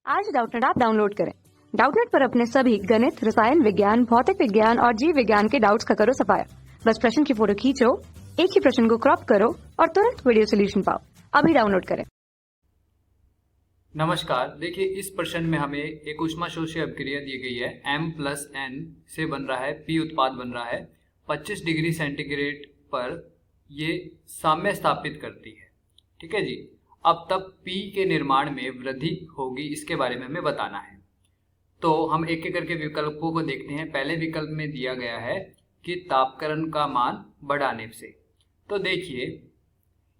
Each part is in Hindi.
आज डाउटनेट ऐप डाउनलोड करें। डाउटनेट पर अपने सभी गणित, रसायन विज्ञान, भौतिक विज्ञान और जीव विज्ञान के डाउट्स का करो सफाया। बस प्रश्न की फोटो खींचो, एक ही प्रश्न को क्रॉप करो और तुरंत वीडियो सोल्यूशन पाओ। अभी डाउनलोड करें। नमस्कार। देखिए, इस प्रश्न में हमें एक ऊष्माशोषी अभिक्रिया दी गई है। M+N से बन रहा है P उत्पाद बन रहा है 25 डिग्री सेंटीग्रेड पर ये साम्य स्थापित करती है। ठीक है जी। अब तब P के निर्माण में वृद्धि होगी, इसके बारे में हमें बताना है। तो हम एक एक करके विकल्पों को देखते हैं। पहले विकल्प में दिया गया है कि तापकरण का मान बढ़ाने से। तो देखिए,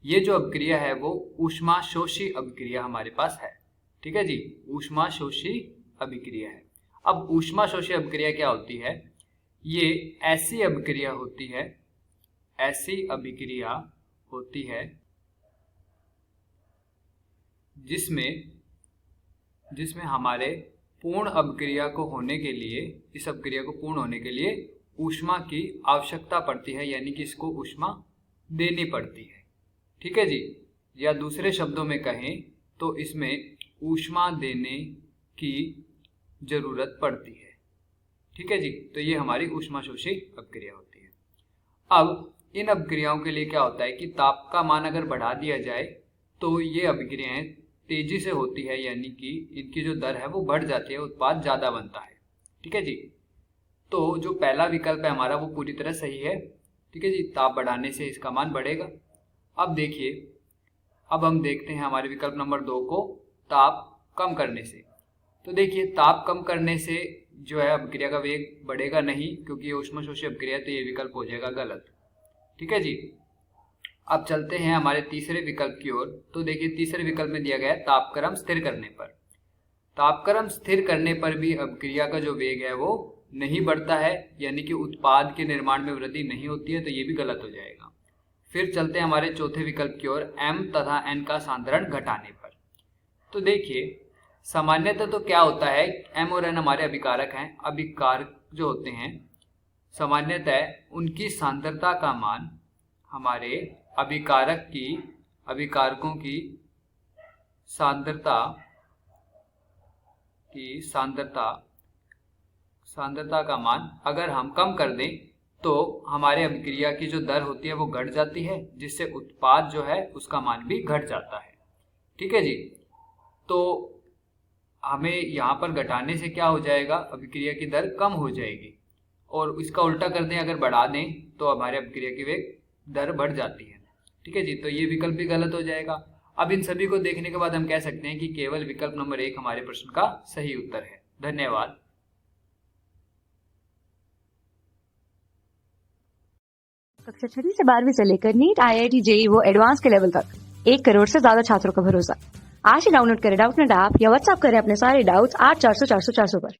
ये जो अभिक्रिया है वो ऊष्माशोषी अभिक्रिया हमारे पास है। ठीक है जी, ऊष्माशोषी अभिक्रिया है। अब ऊष्माशोषी अभिक्रिया क्या होती है? ये ऐसी अभिक्रिया होती है जिसमें हमारे पूर्ण अभिक्रिया को होने के लिए, इस अभिक्रिया को पूर्ण होने के लिए ऊष्मा की आवश्यकता पड़ती है, यानी कि इसको ऊष्मा देनी पड़ती है। ठीक है जी। या दूसरे शब्दों में कहें तो इसमें ऊष्मा देने की जरूरत पड़ती है। ठीक है जी। तो ये हमारी ऊष्माशोषी अभिक्रिया होती है। अब इन अभिक्रियाओं के लिए क्या होता है कि ताप का मान अगर बढ़ा दिया जाए तो ये अभिक्रियाएं तेजी से होती है, यानी कि इनकी जो दर है वो बढ़ जाती है, उत्पाद ज्यादा बनता है। ठीक है जी। तो जो पहला विकल्प है हमारा वो पूरी तरह सही है। ठीक है जी, ताप बढ़ाने से इसका मान बढ़ेगा। अब देखिए, अब हम देखते हैं हमारे विकल्प नंबर 2 को, ताप कम करने से। तो देखिए, ताप कम करने से जो है अभिक्रिया का वेग बढ़ेगा नहीं, क्योंकि ये ऊष्माशोषी अभिक्रिया है, तो ये विकल्प हो जाएगा गलत। ठीक है जी। अब चलते हैं हमारे तीसरे विकल्प की ओर। तो देखिए, तीसरे विकल्प में दिया गया है तापक्रम स्थिर करने पर। तापक्रम स्थिर करने पर भी अभिक्रिया का जो वेग है वो नहीं बढ़ता है, यानी कि उत्पाद के निर्माण में वृद्धि नहीं होती है, तो ये भी गलत हो जाएगा। फिर चलते हैं हमारे चौथे विकल्प की ओर, M तथा N का सांद्रण घटाने पर। तो देखिए, सामान्यतः तो क्या होता है, M और N हमारे अभिकारक हैं। अभिकारक जो होते हैं सामान्यतः उनकी सांद्रता का मान हमारे अभिकारकों की सांद्रता का मान अगर हम कम कर दें तो हमारे अभिक्रिया की जो दर होती है वो घट जाती है, जिससे उत्पाद जो है उसका मान भी घट जाता है। ठीक है जी। तो हमें यहाँ पर घटाने से क्या हो जाएगा, अभिक्रिया की दर कम हो जाएगी, और इसका उल्टा कर दें, अगर बढ़ा दें तो हमारे अभिक्रिया की वेग दर बढ़ जाती है। ठीक है जी। तो ये विकल्प भी गलत हो जाएगा। अब इन सभी को देखने के बाद हम कह सकते हैं कि केवल विकल्प नंबर 1 हमारे प्रश्न का सही उत्तर है। धन्यवाद। कक्षा 6 से 12वीं से लेकर नीट, IIT, JEE वो एडवांस के लेवल तक 1 करोड़ से ज्यादा छात्रों का भरोसा। आज ही डाउनलोड करें डाउटनेट ऐप या व्हाट्सएप करें अपने सारे डाउट्स 8400 400 400 पर।